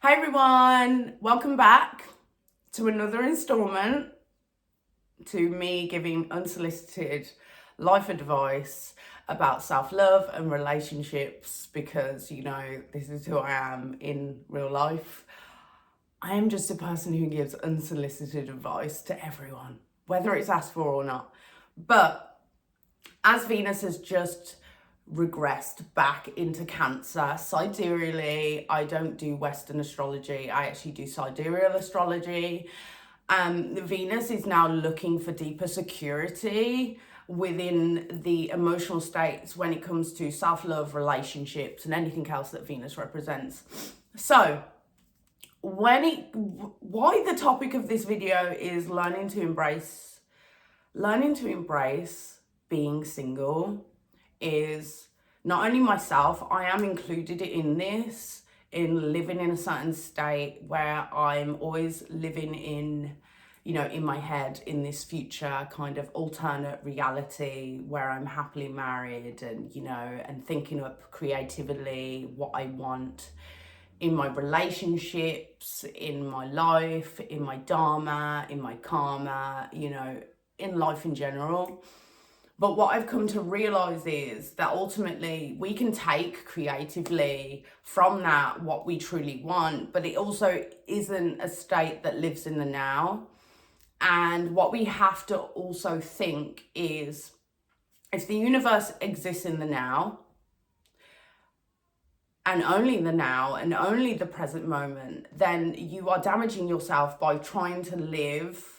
Hi everyone, welcome back to another installment to me giving unsolicited life advice about self-love and relationships because this is who I am in real life. I am just a person who gives unsolicited advice to everyone, whether it's asked for or not. But as Venus has just regressed back into Cancer sidereally, I don't do Western astrology, I actually do sidereal astrology. Venus is now looking for deeper security within the emotional states when it comes to self-love, relationships, and anything else that Venus represents. So why the topic of this video is learning to embrace being single is not only myself, I am included in this, in living in a certain state where I'm always living in my head, in this future kind of alternate reality where I'm happily married and thinking up creatively what I want in my relationships, in my life, in my dharma, in my karma, in life in general. But what I've come to realize is that ultimately we can take creatively from that what we truly want, but it also isn't a state that lives in the now. And what we have to also think is, if the universe exists in the now, and only the now and only the present moment, then you are damaging yourself by trying to live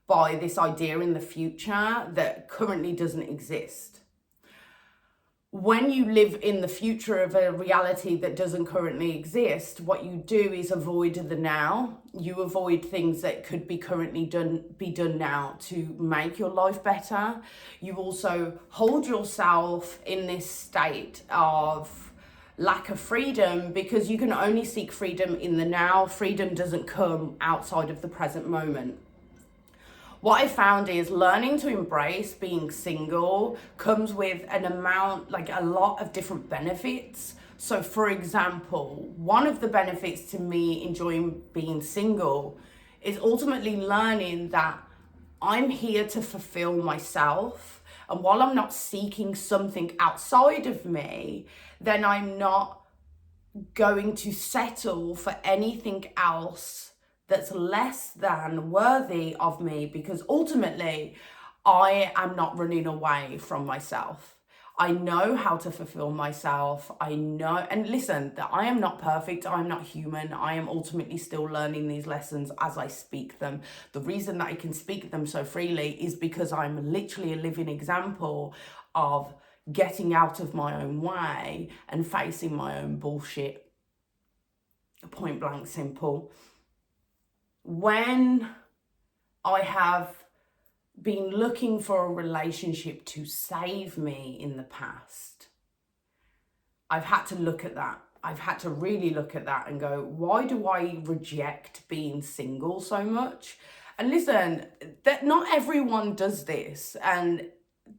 by this idea in the future that currently doesn't exist. When you live in the future of a reality that doesn't currently exist, what you do is avoid the now. You avoid things that could be currently be done now to make your life better. You also hold yourself in this state of lack of freedom because you can only seek freedom in the now. Freedom doesn't come outside of the present moment. What I found is learning to embrace being single comes with a lot of different benefits. So for example, one of the benefits to me enjoying being single is ultimately learning that I'm here to fulfill myself. And while I'm not seeking something outside of me, then I'm not going to settle for anything else that's less than worthy of me, because ultimately I am not running away from myself. I know how to fulfill myself. I know, and listen, that I am not perfect. I'm not human. I am ultimately still learning these lessons as I speak them. The reason that I can speak them so freely is because I'm literally a living example of getting out of my own way and facing my own bullshit. Point blank simple. When I have been looking for a relationship to save me in the past, I've had to look at that. I've had to really look at that and go, why do I reject being single so much? And listen, that not everyone does this, and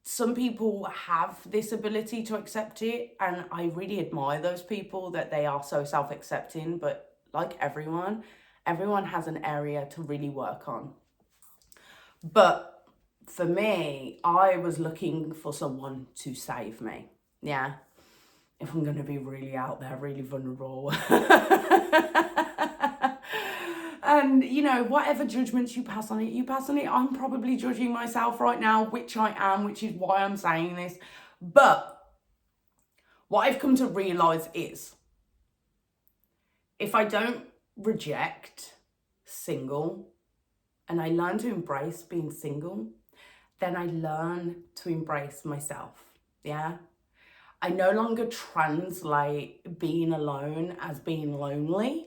some people have this ability to accept it, and I really admire those people that they are so self-accepting. But like everyone has an area to really work on. But for me, I was looking for someone to save me. Yeah, if I'm going to be really out there, really vulnerable. And whatever judgments you pass on it. I'm probably judging myself right now, which I am, which is why I'm saying this. But what I've come to realize is, if I don't reject single and I learn to embrace being single, then I learn to embrace myself. Yeah, I no longer translate being alone as being lonely.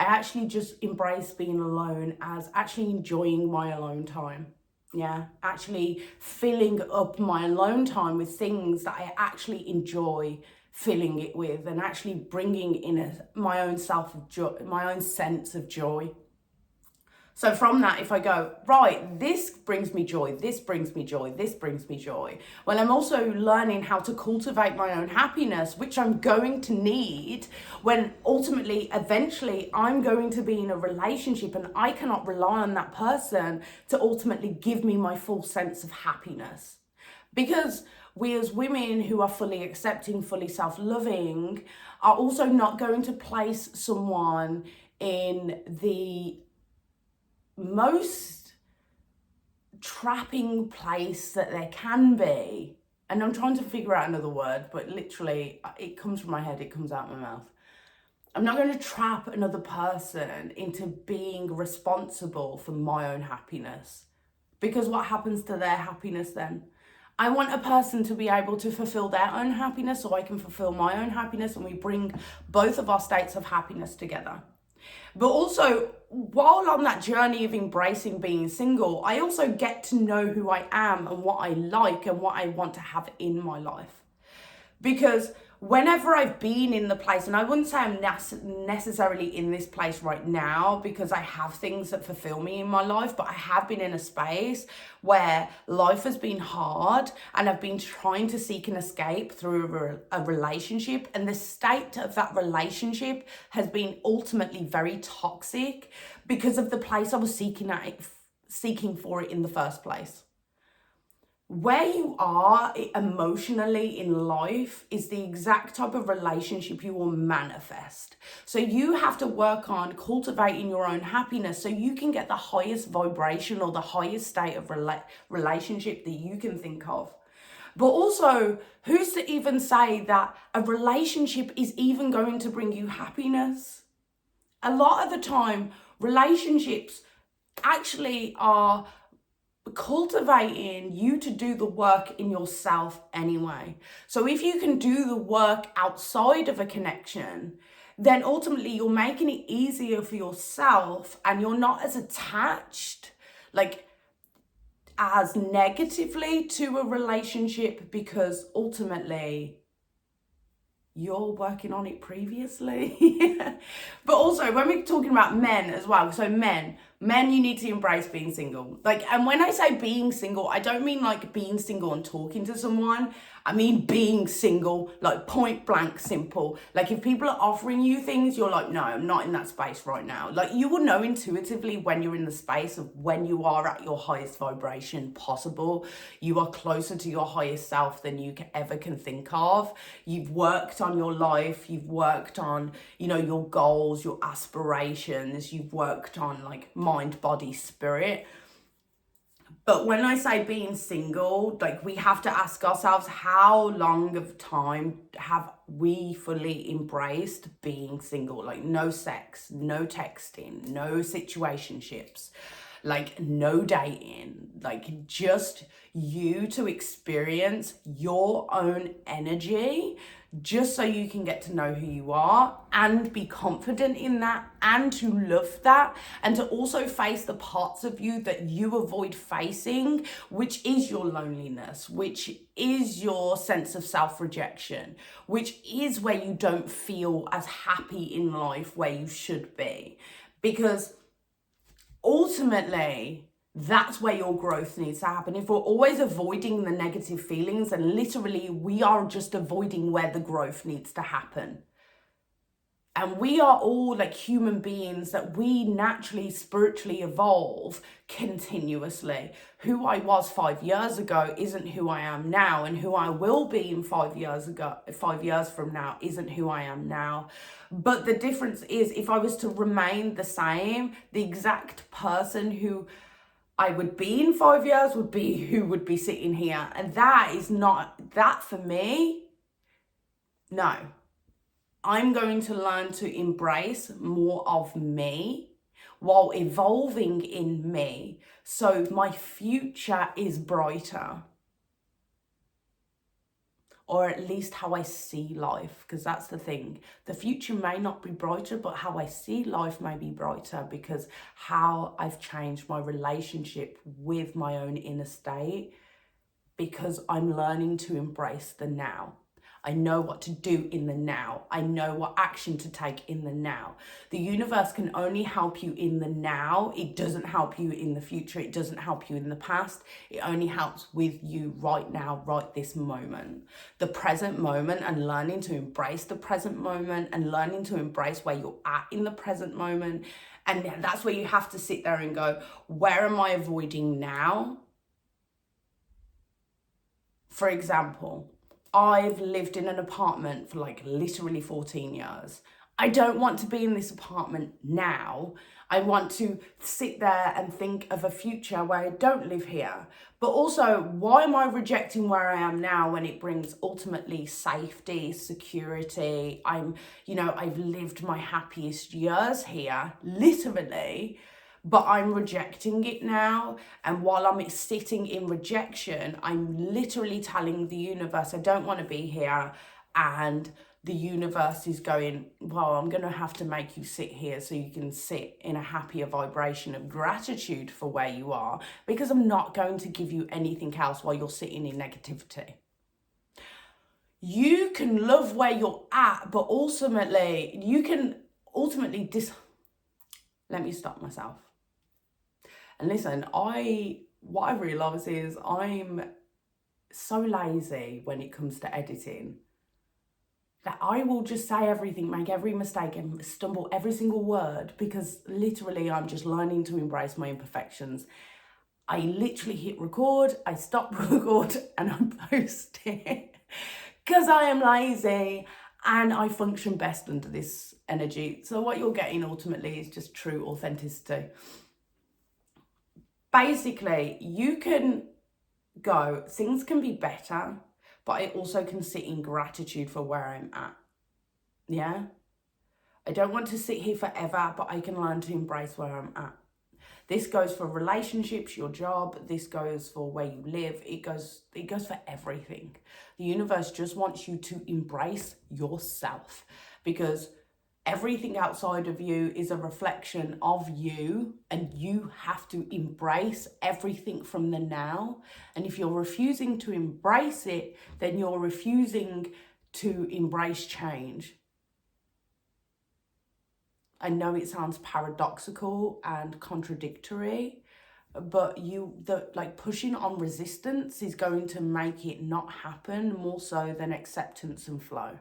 I actually just embrace being alone as actually enjoying my alone time. Yeah, actually filling up my alone time with things that I actually enjoy filling it with, and actually bringing in my own sense of joy. So from that, if I go, right, this brings me joy, this brings me joy, this brings me joy. Well, I'm also learning how to cultivate my own happiness, which I'm going to need when ultimately, eventually, I'm going to be in a relationship and I cannot rely on that person to ultimately give me my full sense of happiness. Because we as women who are fully accepting, fully self-loving, are also not going to place someone in the most trapping place that there can be. And I'm trying to figure out another word, but literally it comes from my head, it comes out my mouth. I'm not going to trap another person into being responsible for my own happiness, because what happens to their happiness then? I want a person to be able to fulfill their own happiness so I can fulfill my own happiness, and we bring both of our states of happiness together. But also, while on that journey of embracing being single, I also get to know who I am and what I like and what I want to have in my life. Because whenever I've been in the place, and I wouldn't say I'm necessarily in this place right now because I have things that fulfill me in my life, but I have been in a space where life has been hard and I've been trying to seek an escape through a relationship, and the state of that relationship has been ultimately very toxic because of the place I was seeking for it in the first place. Where you are emotionally in life is the exact type of relationship you will manifest. So you have to work on cultivating your own happiness so you can get the highest vibration or the highest state of relationship that you can think of. But also, who's to even say that a relationship is even going to bring you happiness? A lot of the time, relationships actually are cultivating you to do the work in yourself anyway. So if you can do the work outside of a connection, then ultimately you're making it easier for yourself and you're not as attached, like as negatively to a relationship, because ultimately you're working on it previously. But also when we're talking about men as well, so men, you need to embrace being single. Like, and when I say being single, I don't mean like being single and talking to someone. I mean being single, like point blank simple. Like if people are offering you things, you're like, no, I'm not in that space right now. Like you will know intuitively when you're in the space of when you are at your highest vibration possible. You are closer to your highest self than you ever can think of. You've worked on your life. You've worked on, your goals, your aspirations. You've worked on like mind, body, spirit. But when I say being single, like we have to ask ourselves, how long of time have we fully embraced being single? Like no sex, no texting, no situationships, like no dating, like just you to experience your own energy, just so you can get to know who you are and be confident in that and to love that, and to also face the parts of you that you avoid facing, which is your loneliness, which is your sense of self-rejection, which is where you don't feel as happy in life where you should be. Because ultimately, that's where your growth needs to happen. If we're always avoiding the negative feelings, then literally we are just avoiding where the growth needs to happen. And we are all like human beings that we naturally spiritually evolve continuously. Who I was 5 years ago isn't who I am now, and who I will be in 5 years from now isn't who I am now. But the difference is, if I was to remain the same, the exact person who I would be in 5 years would be who would be sitting here. And that is not, that for me, no. I'm going to learn to embrace more of me while evolving in me, so my future is brighter. Or at least how I see life, because that's the thing. The future may not be brighter, but how I see life may be brighter, because how I've changed my relationship with my own inner state, because I'm learning to embrace the now. I know what to do in the now. I know what action to take in the now. The universe can only help you in the now. It doesn't help you in the future. It doesn't help you in the past. It only helps with you right now, right this moment. The present moment, and learning to embrace the present moment and learning to embrace where you're at in the present moment. And that's where you have to sit there and go, where am I avoiding now? For example, I've lived in an apartment for like literally 14 years. I don't want to be in this apartment now. I want to sit there and think of a future where I don't live here. But also, why am I rejecting where I am now when it brings ultimately safety, security? I've lived my happiest years here, literally. But I'm rejecting it now. And while I'm sitting in rejection, I'm literally telling the universe, I don't want to be here. And the universe is going, well, I'm going to have to make you sit here so you can sit in a happier vibration of gratitude for where you are, because I'm not going to give you anything else while you're sitting in negativity. You can love where you're at, but ultimately, let me stop myself. And listen, what I realise is I'm so lazy when it comes to editing that I will just say everything, make every mistake and stumble every single word, because literally I'm just learning to embrace my imperfections. I literally hit record, I stop record, and I post it because I am lazy and I function best under this energy. So what you're getting ultimately is just true authenticity. Basically, you can go, things can be better, but I also can sit in gratitude for where I'm at. Yeah? I don't want to sit here forever, but I can learn to embrace where I'm at. This goes for relationships, your job. This goes for where you live. It goes for everything. The universe just wants you to embrace yourself, because everything outside of you is a reflection of you, and you have to embrace everything from the now. And if you're refusing to embrace it, then you're refusing to embrace change. I know it sounds paradoxical and contradictory, but pushing on resistance is going to make it not happen more so than acceptance and flow.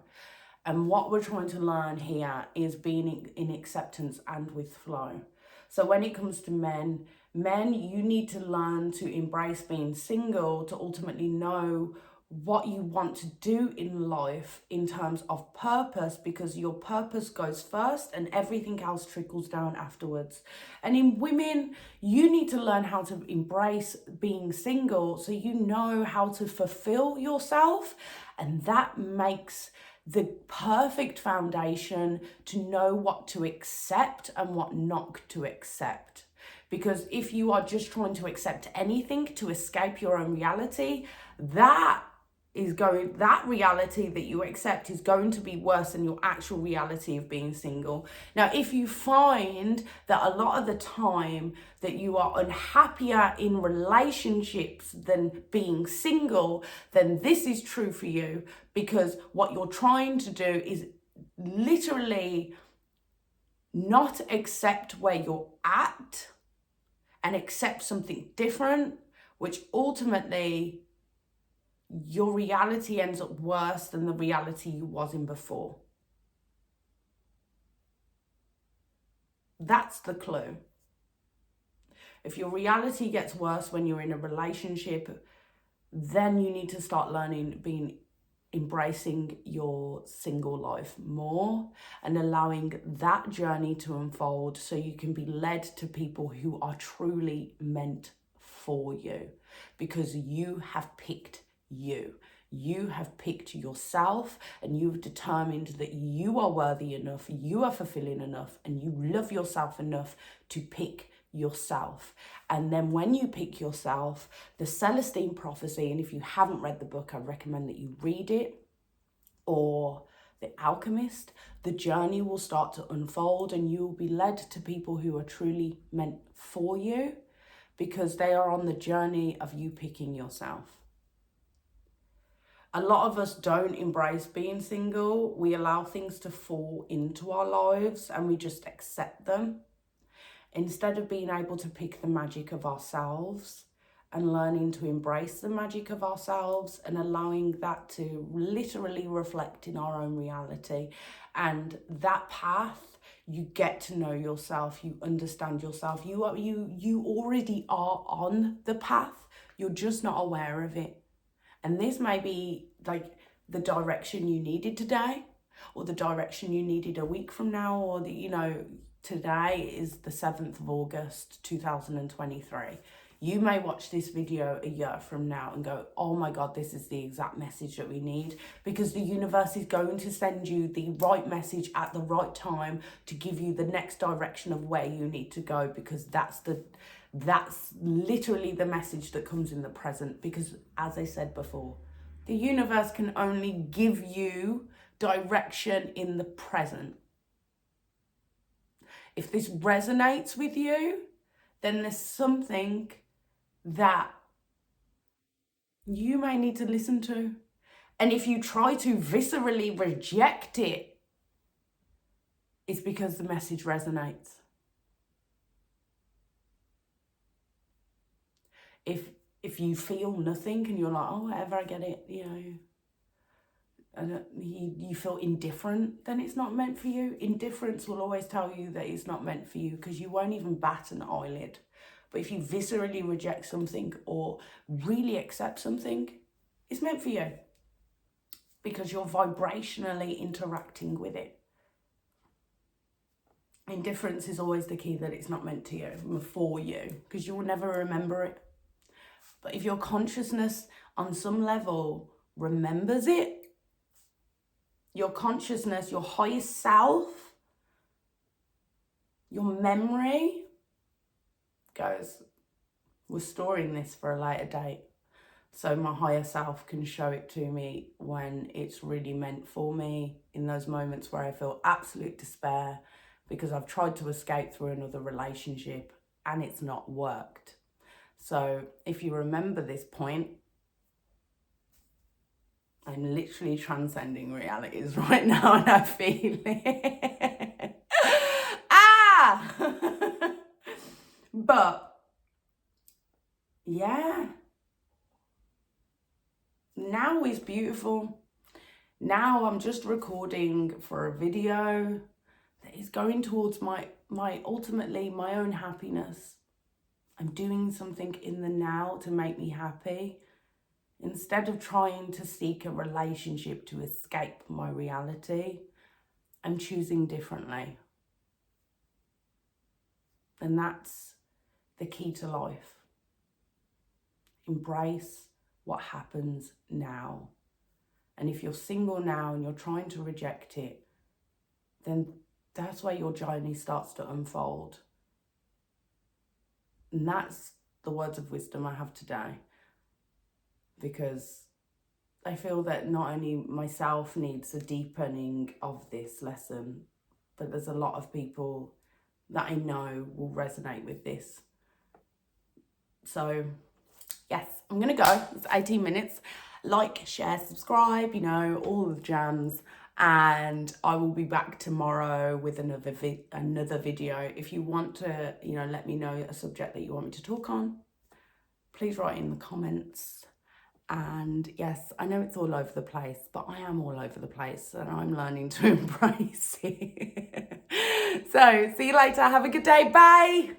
And what we're trying to learn here is being in acceptance and with flow. So when it comes to men, you need to learn to embrace being single, to ultimately know what you want to do in life in terms of purpose, because your purpose goes first and everything else trickles down afterwards. And in women, you need to learn how to embrace being single so you know how to fulfill yourself, and that makes the perfect foundation to know what to accept and what not to accept. Because if you are just trying to accept anything to escape your own reality, that reality that you accept is going to be worse than your actual reality of being single. Now, if you find that a lot of the time that you are unhappier in relationships than being single, then this is true for you, because what you're trying to do is literally not accept where you're at and accept something different, which ultimately your reality ends up worse than the reality you was in before. That's the clue. If your reality gets worse when you're in a relationship, then you need to start embracing your single life more and allowing that journey to unfold so you can be led to people who are truly meant for you, because you have picked you have picked yourself, and you've determined that you are worthy enough, you are fulfilling enough, and you love yourself enough to pick yourself. And then when you pick yourself, the Celestine Prophecy, and if you haven't read the book, I recommend that you read it, or The Alchemist, the journey will start to unfold and you will be led to people who are truly meant for you, because they are on the journey of you picking yourself. A lot of us don't embrace being single. We allow things to fall into our lives and we just accept them, instead of being able to pick the magic of ourselves and learning to embrace the magic of ourselves and allowing that to literally reflect in our own reality. And that path, you get to know yourself, you understand yourself, you already are on the path, you're just not aware of it. And this may be like the direction you needed today, or the direction you needed a week from now, or today is the 7th of August 2023. You may watch this video a year from now and go, oh my God, this is the exact message that we need, because the universe is going to send you the right message at the right time to give you the next direction of where you need to go, because that's literally the message that comes in the present. Because as I said before, the universe can only give you direction in the present. If this resonates with you, then there's something that you may need to listen to. And if you try to viscerally reject it, it's because the message resonates. If you feel nothing and you're like, oh, whatever, I get it, you feel indifferent, then it's not meant for you. Indifference will always tell you that it's not meant for you, because you won't even bat an eyelid. But if you viscerally reject something or really accept something, it's meant for you, because you're vibrationally interacting with it. Indifference is always the key that it's not meant to you, for you, because you will never remember it. But if your consciousness on some level remembers it, your consciousness, your highest self, your memory goes, we're storing this for a later date, so my higher self can show it to me when it's really meant for me, in those moments where I feel absolute despair because I've tried to escape through another relationship and it's not worked. So if you remember this point, I'm literally transcending realities right now and I feel it. But yeah, now is beautiful. Now I'm just recording for a video that is going towards my ultimately my own happiness. I'm doing something in the now to make me happy, instead of trying to seek a relationship to escape my reality. I'm choosing differently. And that's the key to life. Embrace what happens now. And if you're single now and you're trying to reject it, then that's where your journey starts to unfold. And that's the words of wisdom I have today. Because I feel that not only myself needs a deepening of this lesson, but there's a lot of people that I know will resonate with this. So yes, I'm gonna go. It's 18 minutes. Like, share, subscribe, all the jams. And I will be back tomorrow with another video. If you want to, let me know a subject that you want me to talk on, please write in the comments. And yes, I know it's all over the place, but I am all over the place and I'm learning to embrace it. So see you later. Have a good day. Bye.